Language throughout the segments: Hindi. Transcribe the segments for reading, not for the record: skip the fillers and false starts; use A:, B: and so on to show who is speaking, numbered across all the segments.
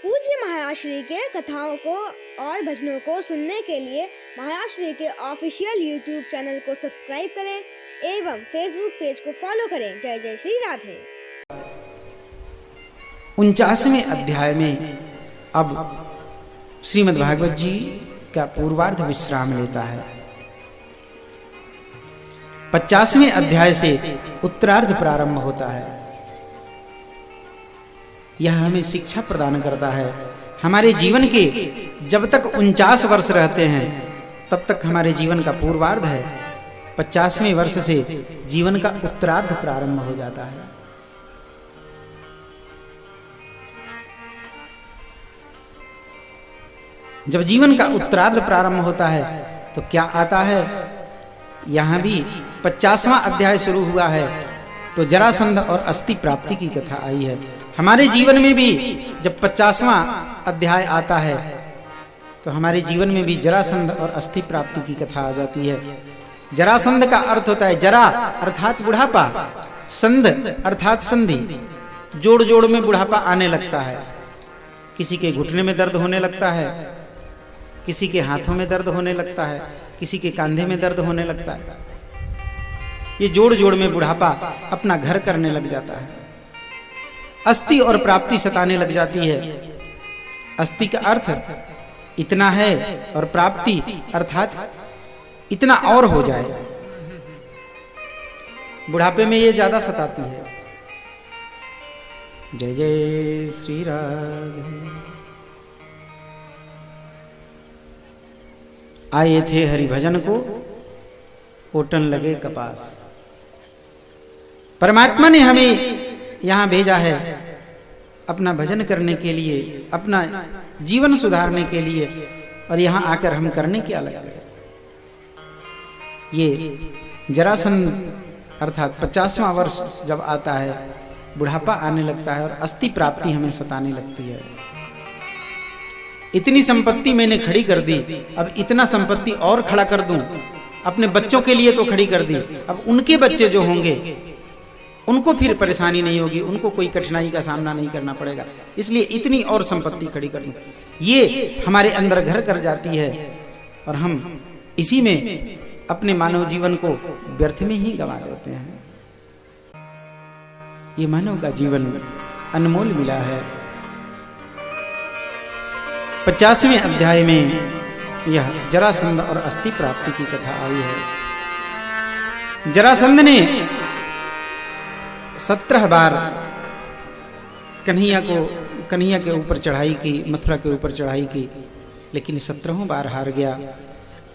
A: पूज्य महाराज श्री के कथाओं को और भजनों को सुनने के लिए महाराज श्री के ऑफिशियल यूट्यूब चैनल को सब्सक्राइब करें एवं फेसबुक पेज को फॉलो करें। जय जय श्री राधे।
B: 49वें अध्याय में अब श्रीमद् भागवत जी का पूर्वार्ध विश्राम लेता है। 50वें अध्याय से उत्तरार्ध प्रारंभ होता है। यह हमें शिक्षा प्रदान करता है। हमारे जीवन के जब तक 49 वर्ष रहते हैं तब तक हमारे जीवन का पूर्वार्ध है। 50वें वर्ष से जीवन का उत्तरार्ध प्रारंभ हो जाता है। जब जीवन का उत्तरार्ध प्रारंभ होता है तो क्या आता है? यहां भी 50वां अध्याय शुरू हुआ है तो जरासंध और अस्थि प्राप्ति की कथा आई है। हमारे जीवन में भी जब 50वां अध्याय आता है तो हमारे जीवन में भी जरासंध और अस्थि प्राप्ति की कथा आ जाती है। जरासंध का अर्थ होता है जरा अर्थात बुढ़ापा, संध अर्थात संधि। जोड़ जोड़ में बुढ़ापा आने लगता है। किसी के घुटने में दर्द होने लगता है, किसी के हाथों में दर्द होने लगता है, किसी के कंधे में दर्द होने लगता है। ये जोड़ जोड़ में बुढ़ापा अपना घर करने लग जाता है। अस्थि और प्राप्ति सताने लग जाती है। अस्थि का अर्थ इतना है और प्राप्ति अर्थात इतना और हो जाए। बुढ़ापे में ये ज्यादा सताती है। जय जय श्री राधे। आए थे हरिभजन को ओटन लगे कपास। परमात्मा ने हमें यहां भेजा है अपना भजन करने के लिए, अपना जीवन सुधारने के लिए, और यहां आकर हम करने क्या लग गए? ये जरासंध अर्थात 50वां वर्ष जब आता है बुढ़ापा आने लगता है और अस्थि प्राप्ति हमें सताने लगती है। इतनी संपत्ति मैंने खड़ी कर दी, अब इतना संपत्ति और खड़ा कर दूं। अपने बच्चों के लिए तो खड़ी कर दी, अब उनके बच्चे जो होंगे उनको फिर परेशानी नहीं होगी, उनको कोई कठिनाई का सामना नहीं करना पड़ेगा, इसलिए इतनी और संपत्ति खड़ी कर दूं। ये हमारे अंदर घर कर जाती है और हम इसी में अपने मानव जीवन को व्यर्थ में ही गंवा देते हैं। ये मानव का जीवन अनमोल मिला है। 50वें अध्याय में यह जरासंध और अस्थि प्राप्ति की कथा आई है। जरासंध ने 17 बार कन्हैया के ऊपर चढ़ाई की, मथुरा के ऊपर चढ़ाई की, लेकिन 17 बार हार गया।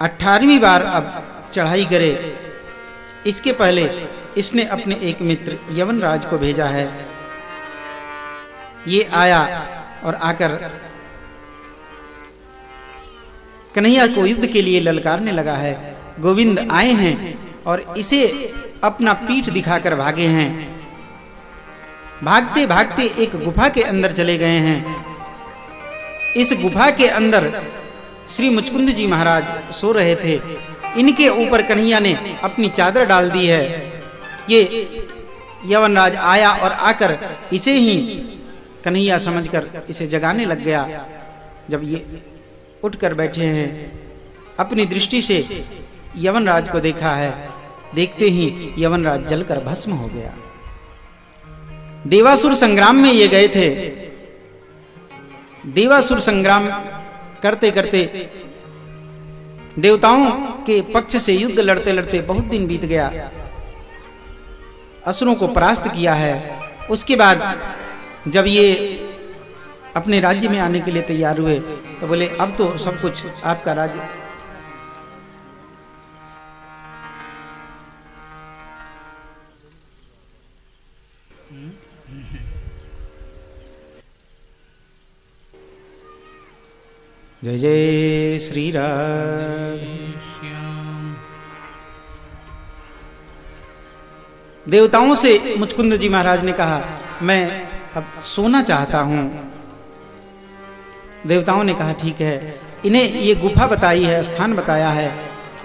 B: 18वीं बार अब चढ़ाई करे। इसके पहले इसने अपने एक मित्र यवनराज को भेजा है। ये आया और आकर कन्हैया को युद्ध के लिए ललकारने लगा है। गोविंद आए हैं और इसे अपना पीठ दिखाकर भागे हैं। भागते भागते एक गुफा के अंदर चले गए हैं। इस गुफा के अंदर श्री मुचकुंद जी महाराज सो रहे थे। इनके ऊपर कन्हैया ने अपनी चादर डाल दी है। ये यवनराज आया और आकर इसे ही कन्हैया समझकर इसे जगाने लग गया। जब ये उठकर बैठे हैं, अपनी दृष्टि से यवनराज को देखा है। देखते ही यवनराज जलकर भस्म हो गया। देवासुर संग्राम में ये गए थे। देवासुर संग्राम करते करते देवताओं के पक्ष से युद्ध लड़ते लड़ते बहुत दिन बीत गया। असुरों को परास्त किया है। उसके बाद जब ये अपने राज्य में आने के लिए तैयार हुए तो बोले अब तो सब कुछ आपका राज्य। जय जय श्री राधे। देवताओं से मुचकुंद जी महाराज ने कहा मैं अब सोना चाहता हूं। देवताओं ने कहा ठीक है। इन्हें ये गुफा बताई है, स्थान बताया है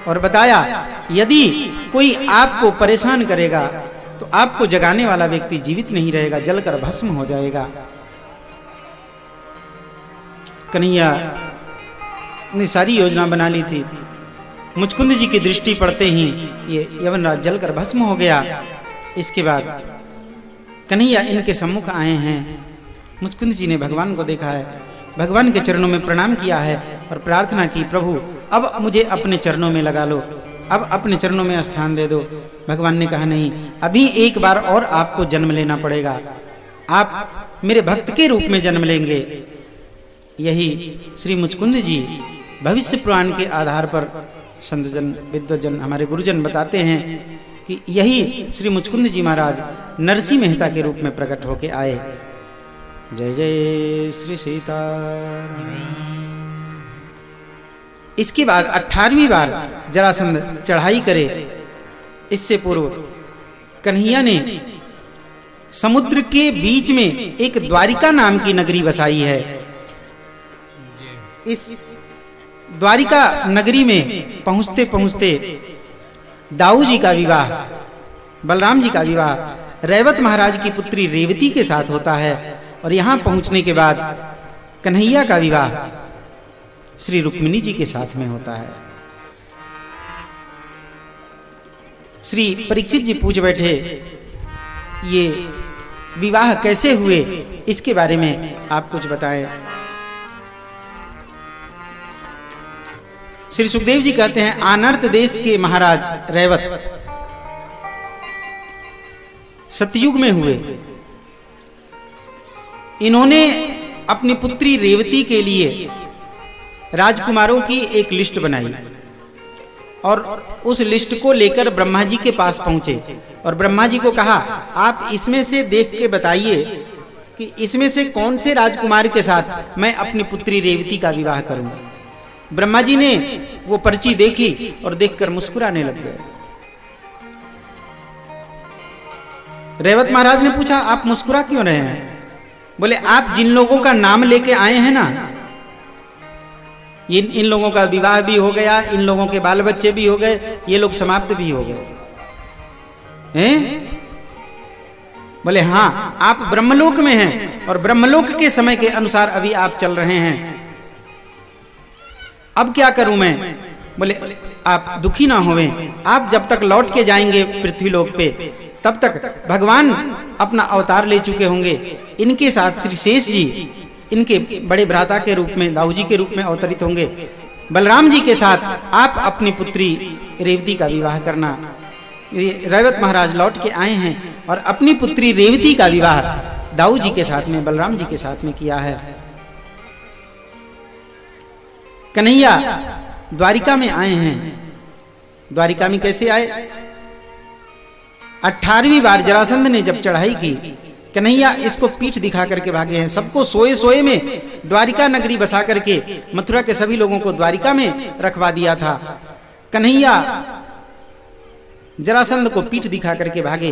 B: और बताया यदि कोई आपको परेशान करेगा तो आपको जगाने वाला व्यक्ति जीवित नहीं रहेगा, जलकर भस्म हो जाएगा। कन्हैया ने सारी योजना बना ली थी। मुचकुंद जी की दृष्टि पड़ते ही ये यवनराज जलकर भस्म हो गया। इसके बाद कन्हैया इनके सम्मुख आए हैं। मुचकुंद जी ने भगवान को देखा है, भगवान के चरणों में प्रणाम किया है और प्रार्थना की, प्रभु अब मुझे अपने चरणों में लगा लो, अब अपने चरणों में स्थान दे दो। भगवान ने कहा नहीं, अभी एक बार और आपको जन्म लेना पड़ेगा, आप मेरे भक्त के रूप में जन्म लेंगे। यही श्री मुचकुंद जी भविष्य पुराण के आधार पर संतजन विद्वजन हमारे गुरुजन बताते हैं कि यही श्री मुचकुंद जी महाराज नरसिंह मेहता के रूप में प्रकट होके आए। जय जय श्री सीताराम। इसके बाद 18वीं बार जरासंध चढ़ाई करे, इससे पूर्व कन्हैया ने समुद्र के बीच में एक द्वारिका नाम की नगरी बसाई है। इस द्वारिका नगरी में पहुंचते पहुंचते दाऊ जी का विवाह, बलराम जी का विवाह रैवत महाराज की पुत्री रेवती के साथ होता है और यहां पहुंचने के बाद कन्हैया का विवाह श्री रुक्मिणी जी के साथ में होता है। श्री परीक्षित जी पूछ बैठे, ये विवाह कैसे हुए, इसके बारे में आप कुछ बताएं। श्री सुखदेव जी कहते हैं, आनर्त देश के महाराज रैवत सतयुग में हुए। इन्होंने अपनी पुत्री रेवती के लिए राजकुमारों की एक लिस्ट बनाई और उस लिस्ट को लेकर ब्रह्मा जी के पास पहुंचे और ब्रह्मा जी को कहा, आप इसमें से देख के बताइए कि इसमें से कौन से राजकुमार के साथ मैं अपनी पुत्री रेवती का विवाह करूं। ब्रह्मा जी ने वो पर्ची देखी और देखकर मुस्कुराने लग गए। रेवत महाराज ने पूछा, आप मुस्कुरा क्यों रहे हैं? बोले, आप जिन लोगों का नाम लेके आए हैं ना, इन लोगों का विवाह भी हो गया, इन लोगों के बाल बच्चे भी हो गए, ये लोग समाप्त भी हो गए हैं? बोले, हाँ, आप ब्रह्मलोक में हैं और ब्रह्मलोक के समय के अनुसार अभी आप चल रहे हैं। अब क्या करूं मैं? बोले, आप दुखी ना होवें, आप जब तक लौट के जाएंगे पृथ्वीलोक पे, तब तक भगवान अपना अवतार ले चुके होंगे। इनके साथ श्री शेष जी इनके बड़े भ्राता के रूप में, दाऊ जी के रूप में अवतरित होंगे। बलराम जी के साथ आप अपनी पुत्री रेवती का विवाह करना। रैवत महाराज लौट के आए हैं और अपनी पुत्री रेवती का विवाह दाऊ जी के साथ में, बलराम जी के साथ में किया है। कन्हैया द्वारिका में आए हैं। द्वारिका में कैसे आए? 18वीं बार जरासंध ने जब चढ़ाई की, कन्हैया इसको पीठ दिखा करके भागे हैं। सबको सोए सोए में द्वारिका नगरी बसा करके मथुरा के सभी लोगों को द्वारिका में रखवा दिया था। कन्हैया जरासंध को पीठ दिखा करके भागे।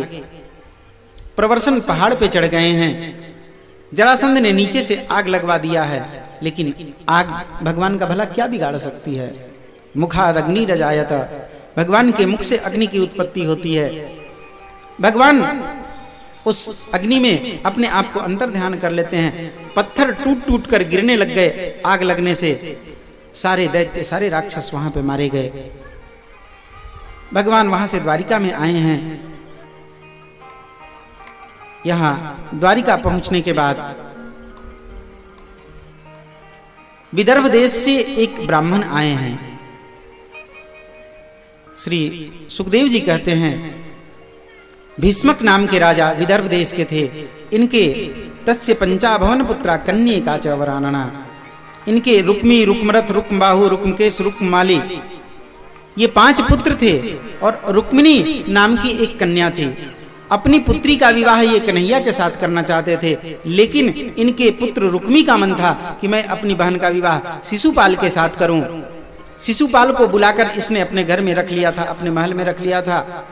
B: प्रवर्सन पहाड़ पे चढ़ गए हैं। जरासंध ने नीचे से आग लगवा दिया है, लेकिन आग भगवान का भला क्या बिगाड़ सकती है? मुखाद अग्नि रजायत, भगवान के मुख से अग्नि की उत्पत्ति होती है। भगवान उस अग्नि में अपने आप को अंतर ध्यान कर लेते हैं। पत्थर टूट टूट कर गिरने लग गए आग लगने से। सारे दैत्य, सारे राक्षस वहां पे मारे गए। भगवान वहां से द्वारिका में आए हैं। यहां द्वारिका पहुंचने के बाद विदर्भ देश से एक ब्राह्मण आए हैं। श्री सुखदेव जी कहते हैं, भीष्मक नाम के राजा विदर्भ देश के थे। इनके तस्य पंचाभवन पुत्रा कन्यका च वरानना। इनके रुक्मी, रुक्मरथ, रुक्मबाहु, रुक्मकेश, रुक्ममाली, ये 5 पुत्र थे और रुक्मिणी नाम की एक कन्या थी। अपनी पुत्री का विवाह ये कन्हैया के साथ करना चाहते थे, लेकिन इनके पुत्र रुक्मी का मन था कि मैं अपनी बहन का विवाह शिशुपाल के साथ करूं। शिशुपाल को बुलाकर इसने अपने घर में रख लिया था, अपने महल में रख लिया था।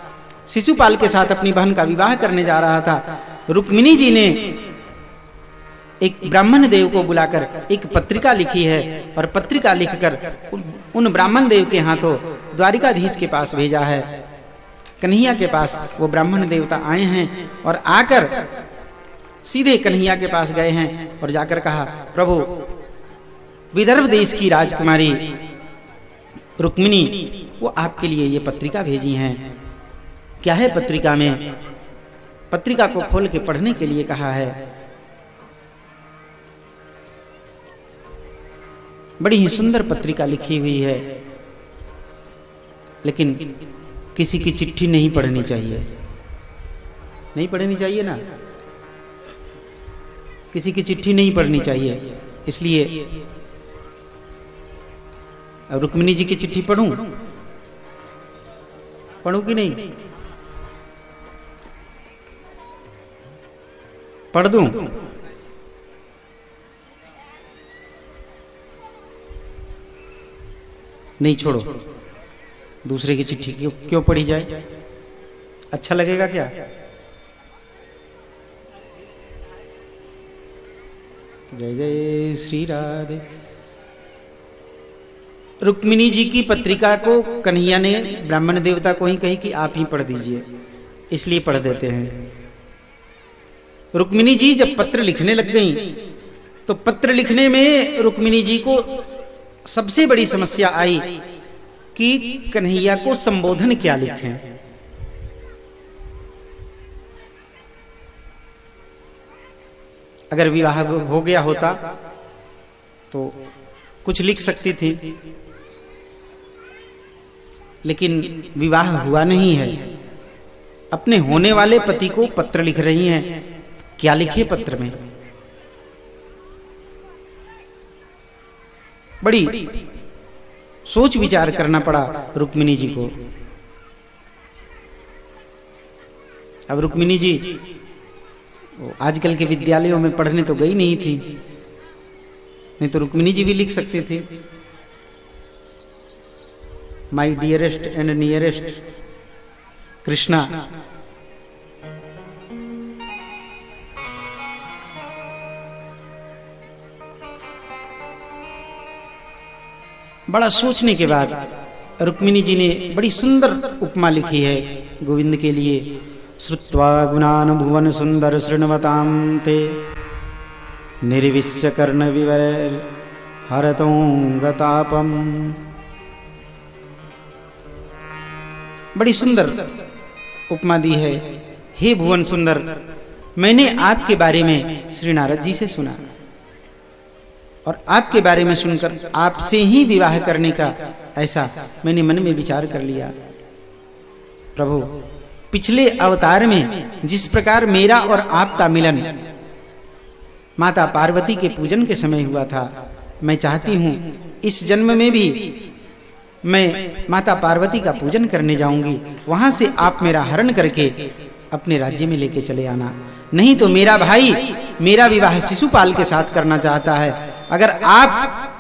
B: शिशुपाल के साथ अपनी बहन का विवाह करने जा रहा था। रुक्मिणी जी ने एक ब्राह्मण देव को बुलाकर एक पत्रिका लिखी है और पत्रिका लिखकर उन ब्राह्मण देव के हाथों द्वारिकाधीश के पास भेजा है। कन्हैया के पास वो ब्राह्मण देवता आए हैं और आकर सीधे कन्हैया के पास गए हैं और जाकर कहा, प्रभु विदर्भ देश की राजकुमारी रुक्मिणी वो आपके लिए ये पत्रिका भेजी हैं। क्या है पत्रिका में? पत्रिका को खोल के पढ़ने के लिए कहा है। बड़ी ही सुंदर पत्रिका लिखी हुई है, लेकिन किसी की चिट्ठी नहीं पढ़नी चाहिए। नहीं पढ़नी चाहिए ना, किसी की चिट्ठी नहीं पढ़नी चाहिए। इसलिए अब रुक्मिणी जी की चिट्ठी पढ़ूं कि नहीं? पढ़ दूं? नहीं, छोड़ो, दूसरे की चिट्ठी क्यों पढ़ी जाए? अच्छा लगेगा क्या? जय जय श्री राधे। रुक्मिणी जी की पत्रिका को कन्हैया ने ब्राह्मण देवता को ही कही कि आप ही पढ़ दीजिए, इसलिए पढ़ देते हैं। रुक्मिणी जी जब पत्र लिखने लग गईं, तो पत्र लिखने में रुक्मिणी जी को सबसे बड़ी समस्या आई कि कन्हैया को संबोधन क्या लिखें। अगर विवाह हो गया होता तो कुछ लिख सकती थी, लेकिन विवाह हुआ नहीं है। अपने होने वाले पति को पत्र लिख रही हैं, क्या लिखे पत्र में? बड़ी सोच विचार करना पड़ा रुक्मिणी जी को। अब रुक्मिणी जी आजकल के विद्यालयों में पढ़ने तो गई नहीं थी, नहीं तो रुक्मिणी जी भी लिख सकती थी, माई डियरेस्ट एंड नियरेस्ट कृष्णा। बड़ा सोचने के बाद रुक्मिणी जी ने बड़ी सुंदर उपमा लिखी है गोविंद के लिए। श्रुत्वा गुणान भुवन सुंदर शृण्वतां ते निर्विश्य कर्ण विवर हरतों गतापम। बड़ी सुंदर उपमा दी है। हे भुवन सुंदर, मैंने आपके बारे में श्री नारद जी से सुना और आपके बारे में सुनकर आपसे ही विवाह करने का ऐसा मैंने मन में विचार कर लिया। प्रभु, पिछले अवतार में जिस प्रकार मेरा और आपका मिलन माता पार्वती के पूजन के समय हुआ था, मैं चाहती हूं इस जन्म में भी मैं माता पार्वती का पूजन करने जाऊंगी। वहां से आप मेरा हरण करके अपने राज्य में लेके चले आना। नहीं तो मेरा भाई मेरा विवाह शिशुपाल के साथ करना चाहता है। अगर आप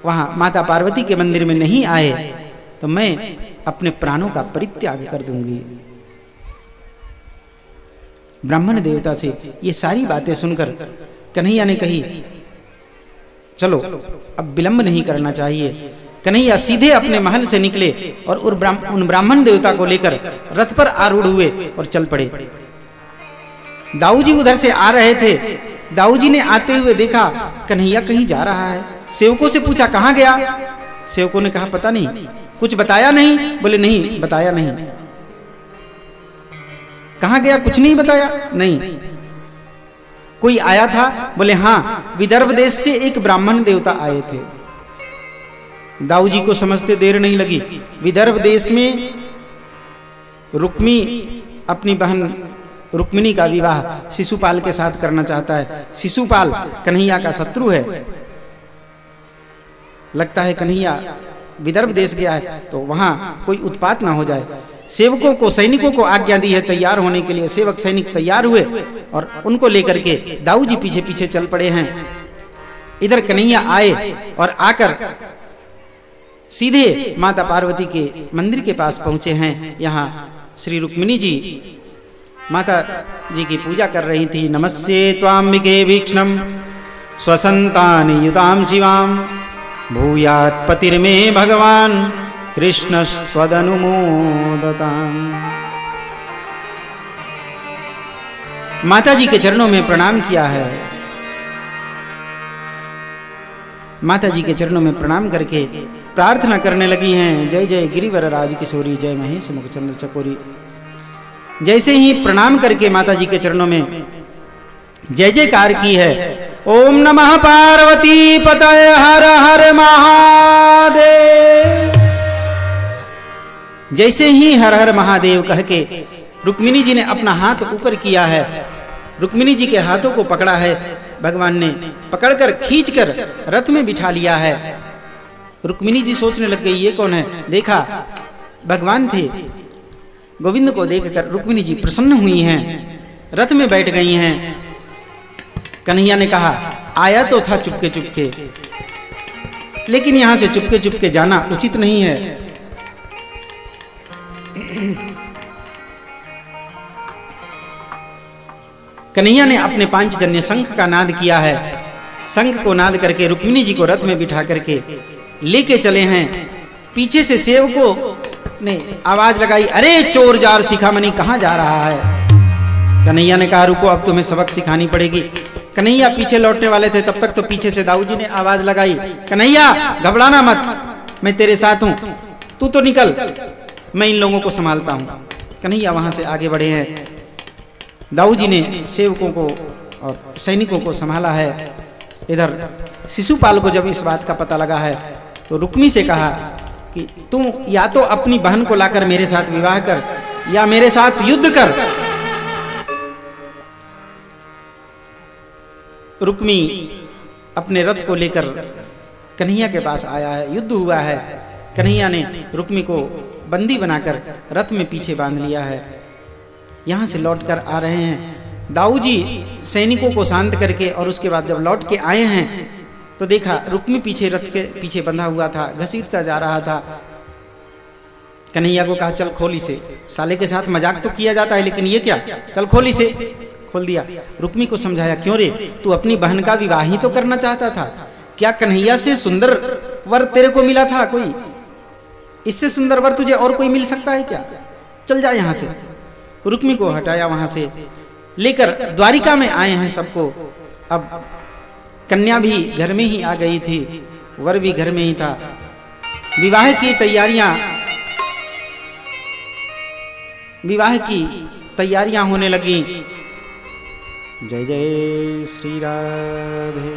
B: वहां माता पार्वती के मंदिर में नहीं आए तो मैं अपने प्राणों का परित्याग कर दूंगी। ब्राह्मण देवता से ये सारी बातें सुनकर कन्हैया ने कही, चलो अब विलंब नहीं करना चाहिए। कन्हैया सीधे अपने महल से निकले और उन ब्राह्मण देवता को लेकर रथ पर आरूढ़ हुए और चल पड़े। दाऊ जी उधर से आ रहे थे। दाऊ जी ने आते हुए देखा कन्हैया कहीं जा रहा है। सेवकों से पूछा कहां गया? सेवकों ने कहा पता नहीं, कुछ बताया नहीं। बोले नहीं बताया नहीं। कहां गया? कुछ नहीं बताया। नहीं। कोई आया था? बोले हां, विदर्भ देश से एक ब्राह्मण देवता आए थे। दाऊ जी को समझते देर नहीं लगी। विदर्भ देश में रुक्मी अपनी बहन रुक्मिणी का विवाह शिशुपाल के साथ करना चाहता है। शिशुपाल कन्हैया का शत्रु है। लगता है कन्हैया विदर्भ देश गया है तो वहां कोई उत्पात ना हो जाए। सेवकों को सैनिकों को आज्ञा दी है तैयार होने के लिए। सेवक सैनिक तैयार हुए और उनको लेकर के दाऊ जी पीछे पीछे चल पड़े हैं। इधर कन्हैया आए और आकर सीधे माता पार्वती के मंदिर के पास पहुंचे हैं। यहाँ श्री रुक्मिणी जी माता जी की पूजा कर रही थी। नमस्ये त्वाम्बिके वीक्ष्णम स्वसंतान युताम शिवाम भूयात् पतिर्मे भगवान कृष्णस्त्वदनुमोदताम्। माता जी के चरणों में प्रणाम किया है। माता जी के चरणों में प्रणाम करके प्रार्थना करने लगी हैं, जय जय गिरिवर राज किशोरी, जय महेश मुखचंद्र चकोरी। जैसे ही प्रणाम करके माता जी के चरणों में जय जयकार की है, ओम नमः पार्वती पतये हर हर महादेव। जैसे ही हर हर महादेव कह के रुक्मिणी जी ने अपना हाथ ऊपर किया है, रुक्मिणी जी के हाथों को पकड़ा है, भगवान ने पकड़कर खींचकर रथ में बिठा लिया है। रुक्मिणी जी सोचने लग गई ये कौन है, देखा भगवान थे। गोविंद को देखकर रुक्मिणी जी प्रसन्न हुई हैं, रथ में बैठ गई हैं। कन्हैया ने कहा आया तो था चुपके चुपके, लेकिन यहां से चुपके चुपके जाना उचित नहीं है। कन्हैया ने अपने पांचजन्य शंख का नाद किया है। शंख को नाद करके रुक्मिणी जी को रथ में बिठा करके लेके चले हैं। पीछे से सेवकों ने आवाज लगाई, अरे चोर जार शिखामणि कहां जा रहा है। कन्हैया ने कहा रुको, अब तुम्हें सबक सिखानी पड़ेगी। कन्हैया पीछे लौटने वाले थे, तब तक तो पीछे से दाऊ जी ने आवाज लगाई, कन्हैया घबराना मत, मैं तेरे साथ हूं, तू तो निकल, मैं इन लोगों को संभालता हूं। कन्हैया वहां से आगे बढ़े हैं। दाऊ जी ने सेवकों को और सैनिकों को संभाला है। इधर शिशुपाल को जब इस बात का पता लगा है तो रुक्मी से कहा कि तुम या तो अपनी बहन को लाकर मेरे साथ विवाह कर या मेरे साथ युद्ध कर। रुक्मी अपने रथ को लेकर कन्हैया के पास आया है, युद्ध हुआ है। कन्हैया ने रुक्मी को बंदी बनाकर रथ में पीछे बांध लिया है। यहां से लौटकर आ रहे हैं। दाऊ जी सैनिकों को शांत करके और उसके बाद जब लौट के आए हैं तो देखा रुक्मी पीछे रथ के पीछे बंधा हुआ था, घसीटता जा रहा था। कन्हैया को कहा चल खोल इसे, साले के साथ मजाक तो किया जाता है लेकिन ये क्या, चल खोल इसे। खोल दिया। रुक्मी को समझाया, क्यों रे, तू अपनी बहन का विवाह ही तो करना चाहता था, क्या कन्हैया से सुंदर वर तेरे को मिला था कोई? इससे सुंदर वर तुझे और कोई मिल सकता है क्या? चल जा यहां से। रुक्मी को हटाया, वहां से लेकर द्वारिका में आए हैं सबको। अब कन्या भी घर में ही आ गई थी, वर भी घर में ही था। विवाह की तैयारियां होने लगी। जय जय श्री राधे।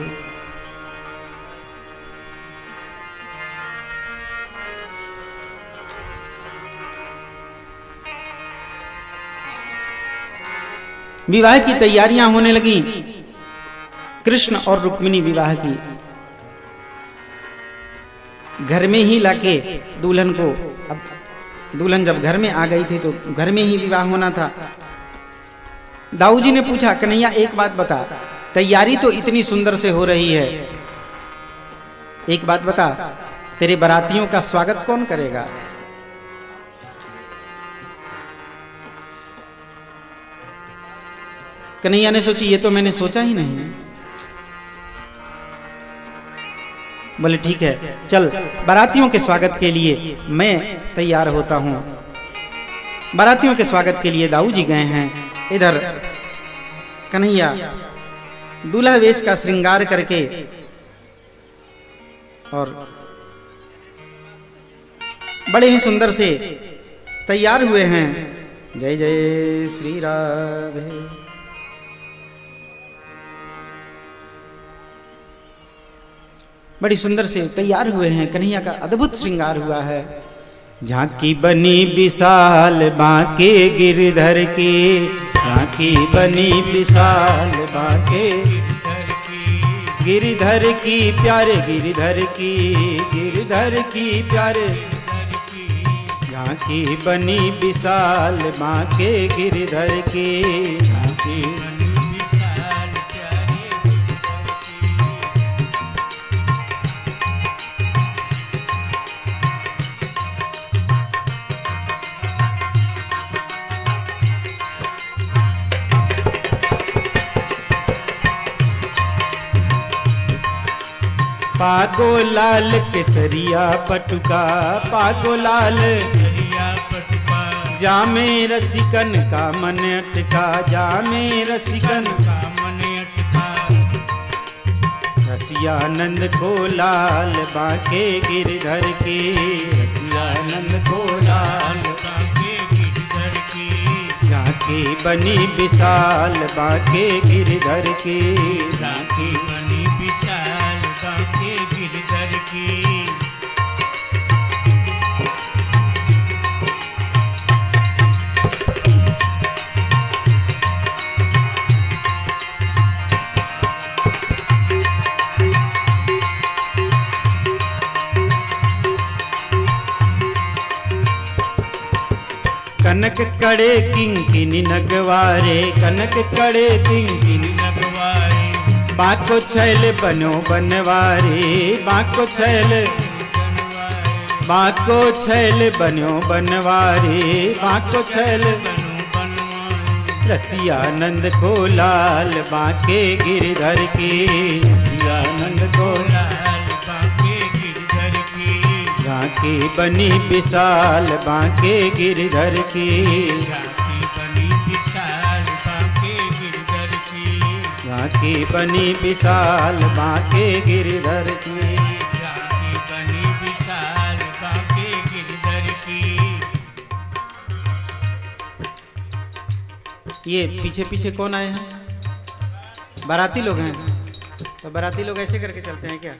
B: विवाह की तैयारियां होने लगी। कृष्ण और रुक्मिणी विवाह की घर में ही लाके दुल्हन को, अब दुल्हन जब घर में आ गई थी तो घर में ही विवाह होना था। दाऊ जी ने पूछा, कन्हैया एक बात बता, तैयारी तो इतनी सुंदर से हो रही है, एक बात बता, तेरे बारातियों का स्वागत कौन करेगा? कन्हैया ने सोची, ये तो मैंने सोचा ही नहीं। बोले ठीक है, चल बारातियों के स्वागत के लिए मैं तैयार होता हूं। बारातियों के स्वागत के लिए दाऊ जी गए हैं। इधर कन्हैया दूल्हा वेश का श्रृंगार करके और बड़े ही सुंदर से तैयार हुए हैं। जय जय श्री राधे। बड़ी सुंदर से तैयार हुए हैं। कन्हैया का अद्भुत श्रृंगार हुआ है। झांकी बनी विशाल बांके गिरधर की, झांकी बनी विशाल बांके गिरधर की, प्यारे गिरधर की प्यारे, झांकी बनी विशाल बांके गिरधर की, झांकी पागो लाल केसरिया पटुका, पागो लाल केसरिया पटुका, जामे रसिकन का मन अटका, जामे रसिकन का मन अटका, रस रसियानंद को लाल बांके गिरधर के,
C: रसियानंद को लाल बांके गिरधर की,
B: झांकी बनी विशाल बांके गिरधर की,
C: झांकी बनी विशाल बांके गिरधर की।
B: कनक कड़े किंकिनी नगवारे, कनक कड़े किंकिनी
C: नगवारे,
B: बाको छैल बनो बनवारे, बाको छैल, बाको छैल बनो बनवारे, बाको छैल
C: बनो बनवारे।
B: रसियानंद को लाल बांके गिरधर की, रसियानंद को
C: लाल बांके गिरधर की,
B: झांकी बनी विशाल बांके गिरधर की,
C: झांकी बनी विशाल बांके गिरधर की,
B: झांकी बनी विशाल बांके गिरधर की।
C: झांकी बनी विशाल बांके गिरधर की।
B: ये पीछे पीछे कौन आए हैं? बाराती लोग हैं। तो बाराती लोग ऐसे करके चलते हैं क्या?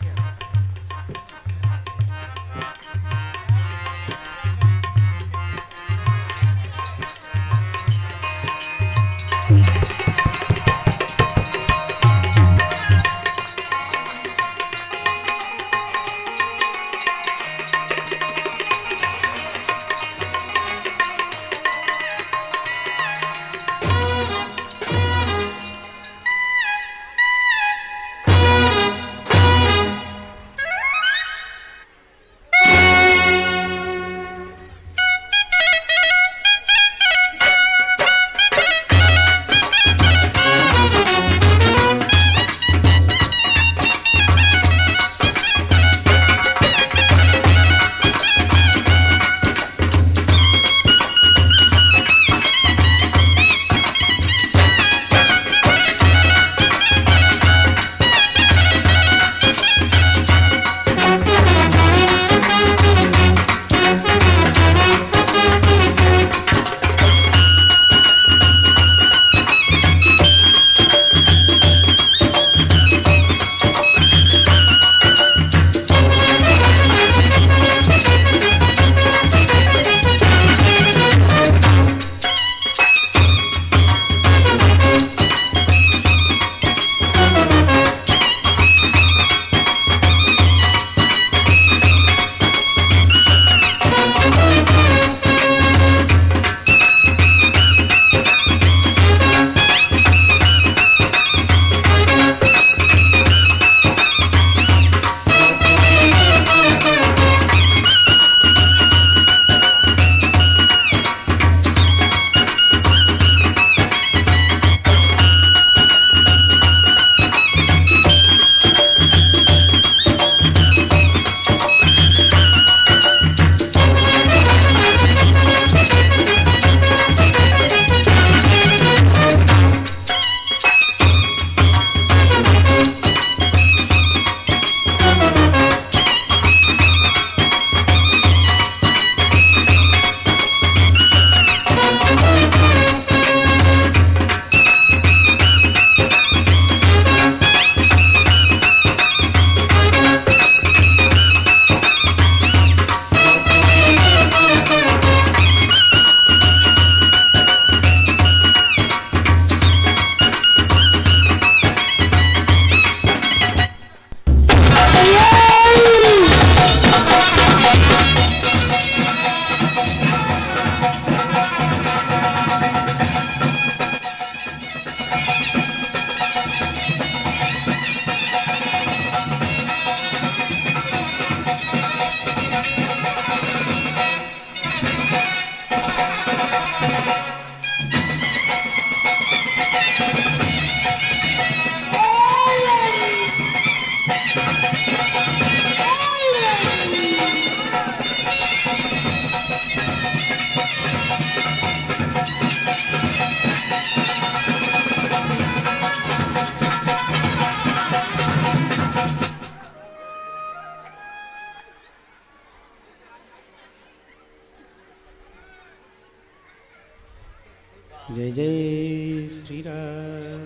B: जय जय श्री राम।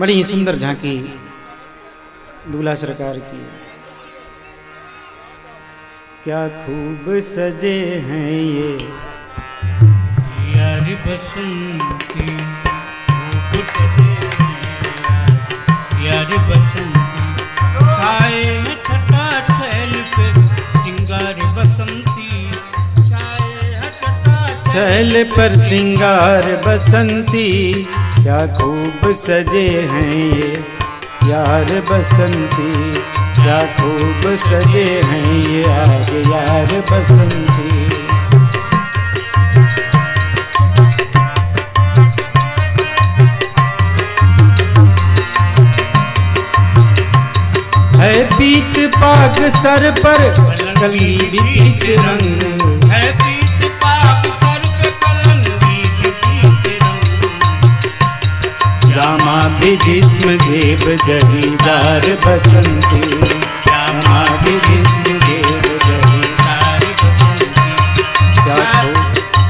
B: बड़ी सुंदर झांकी दूल्हा सरकार की। क्या खूब सजे हैं ये
C: यार बसंती, खूब सजे हैं यार बसंती, छाए हैं छटा छैल पे श्रृंगार बसंती, छाए हैं छटा
B: चहल पर श्रृंगार बसंती। क्या खूब सजे हैं ये यार बसंती, क्या खूब सजे हैं ये आज यार बसंती। है पीत पाग सर पर कली पीत रंग,
C: है पीत पाग सर पे कलंगी पीत रंग,
B: जामा भी जिस्म जेब जरीदार बसंती, जामा भी जिस्म जेब जरीदार बसंती। क्या खूब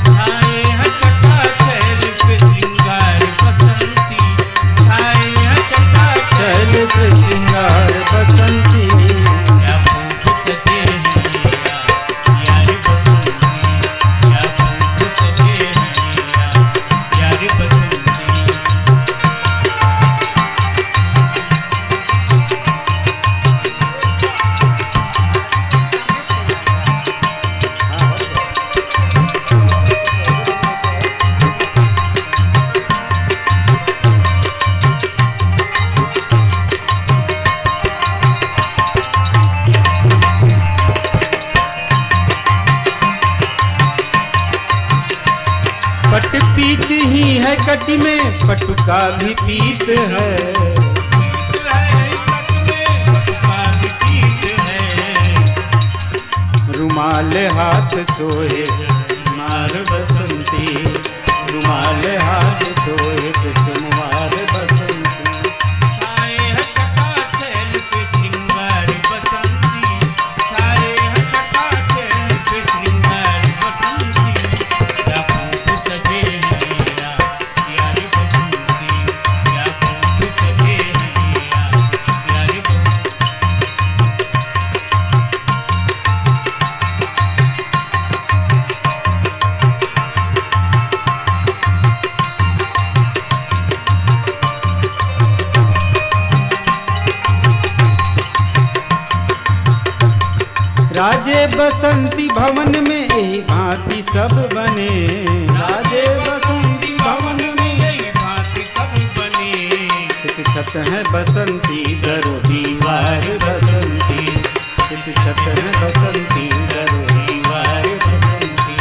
C: छाए हैं छटा छैल पे श्रृंगार बसंती, छाए हैं छटा
B: चहल से श्रृंगार बसंती।
C: क्या खूब सजे हैं यार बसंती, क्या खूब सजे हैं यार बसंती।
B: पट पीत ही है कटी में पटुका भी पीत है, रुमाल हाथ सोए मार बसंती, रुमाल हाथ सोए कुसुमवार बसंती।
C: छाए हैं छटा छैल पे श्रृंगार बसंती, छाए हैं छटा छैल पे श्रृंगार बसंती। क्या खूब सजे हैं यार बसंती, क्या खूब सजे हैं यार बसंती।
B: राजे बसंती भवन में यही भांति सब बने, राजे बसंती भवन में
C: यही भांति सब बने,
B: छित छत है बसंती दरो दीवार बसंती, छित छत है बसंती दरो दीवार बसंती।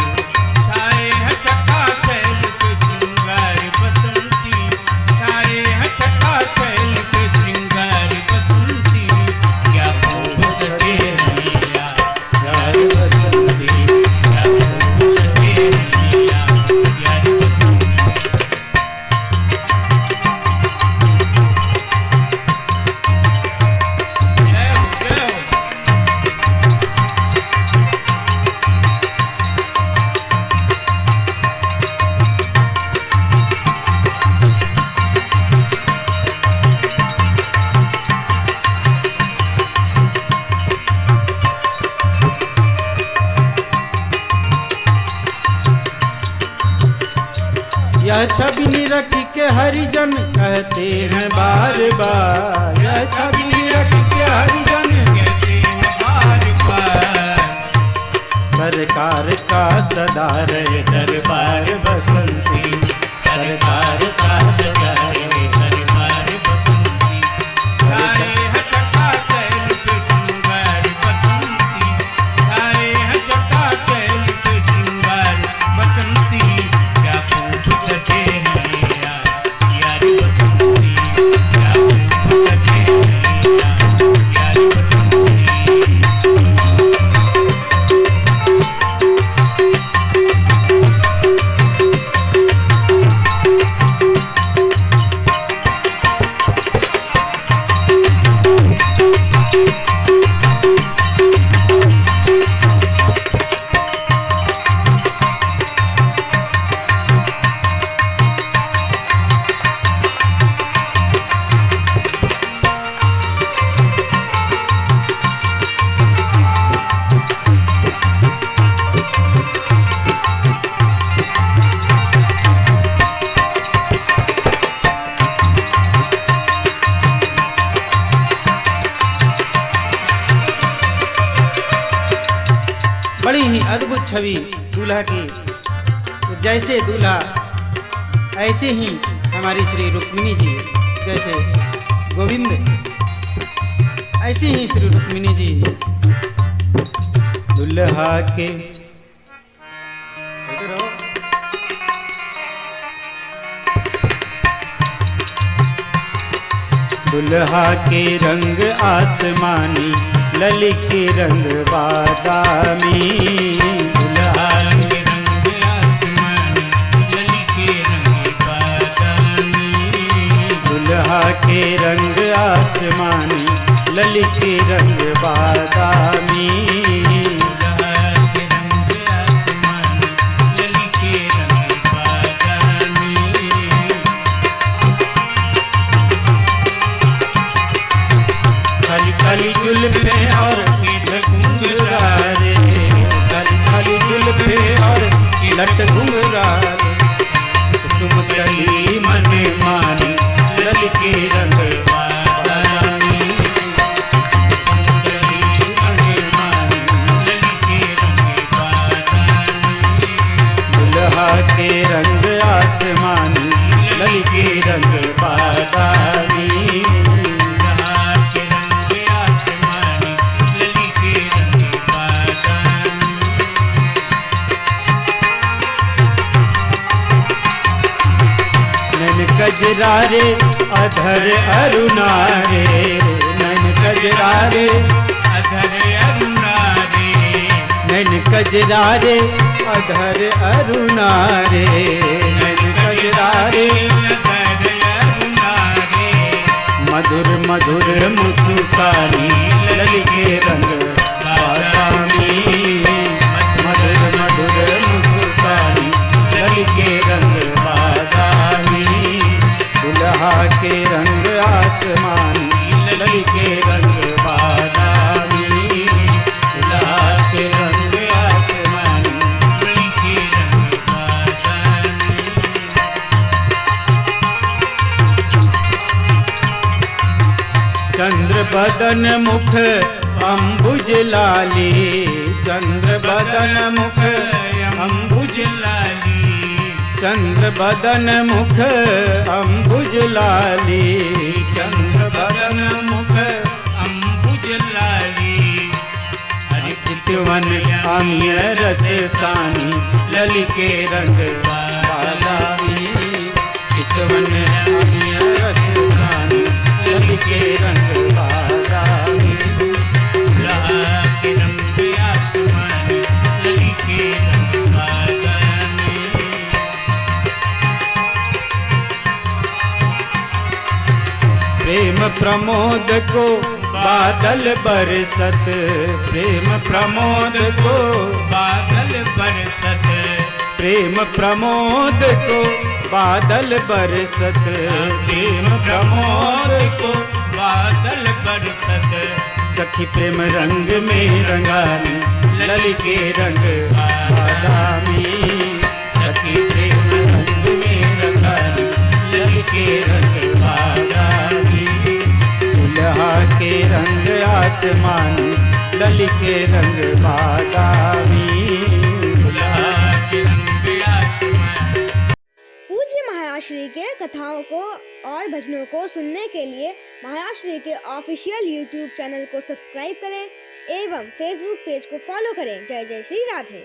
C: छाए हैं छटा छैल पे श्रृंगार बसंती, छाए हैं छटा छैल पे श्रृंगार बसंती। क्या खूब सजे हैं
B: यार बसंती,
C: क्या खूब सजे हैं यार बसंती। जय हो जय हो।
B: यह छवि निरख के हरिजन कहते हैं बार बार, यह छवि निरख के हरिजन
C: कहते हैं बार बार,
B: सरकार का सदा रहे दरबार बसंती, सरकार का सदा रहे दरबार बसंती।
C: छाए हैं छटा छैल पे श्रृंगार बसंती, छाए हैं छटा छैल पे श्रृंगार बसंती। क्या खूब सजे हैं यार बसंती, क्या खूब सजे हैं यार बसंती।
B: छवि दूल्हा की। तो जैसे दूल्हा ऐसे ही हमारी श्री रुक्मिणी जी, जैसे गोविंद ऐसे ही श्री रुक्मिणी जी दुल्हा के दुल्हा के रंग आसमानी, लली के रंग बादामी।
C: दुल्हा के रंग आसमानी, लली के रंग बादामी।
B: दुल्हा के रंग आसमानी, लली के रंग बादामी।
C: दुल्हा के रंग आसमानी, लली के रंग बादामी।
B: खाली खाली जुल्फे और घुंघरारे, खाली खाली जुल्फे और लट घुंघरारे। कुसुम कली मन मानी, लल के रंग बादामी।
C: कुसुम कली मन मानी, लली के रंग बादामी।
B: दुल्हा के रंग आसमानी, लल के रंग बादामी। कजरारे अधर अरुणारे, नैन कजरारे
C: अधर अरुणारे।
B: नैन कजरारे अधर अरुणारे, नैन कजरारे
C: अधर अरुणारे।
B: मधुर मधुर मुस्कानी, लल के रंग बादामी। मधुर मधुर मुस्कानी, लल के रंग बादामी। दुल्हा के रंग आसमानी, लल के रंग बादामी। दुल्हा के रंग आसमानी,
C: लली के रंग बादामी।
B: चंद्र बदन मुख अम्बुज लाली, चंद्र बदन मुख अम्बुज
C: लाली।
B: चंद्र बदन मुख अम्बुज लाली। चंद्र बदन मुख
C: अम्बुज लाली। हरि
B: चितवन अमीय रस सानी, लल के रंग बादामी। चितवन अमीय रस सानी, लल के रंग बादामी।
C: दुल्हा के रंग आसमानी, लली के रंग बादामी।
B: प्रेम प्रमोद को बादल बरसत, प्रेम प्रमोद को
C: बादल बरसत।
B: प्रेम प्रमोद को बादल बरसत।
C: प्रेम प्रमोद को बादल बरसत।
B: सखी प्रेम रंग में रंगानी, लल के रंग बादामी। सखी प्रेम रंग में रंगानी, लल के रंग बादामी। दुल्हा के रंग आसमानी, लल के रंग बादामी। दुल्हा के रंग आसमानी।
A: पूज्य महाराष्ट्री के कथाओं को और भजनों को सुनने के लिए महाराष्ट्री के ऑफिशियल यूट्यूब चैनल को सब्सक्राइब करें एवं फेसबुक पेज को फॉलो करें। जय जय श्री राधे।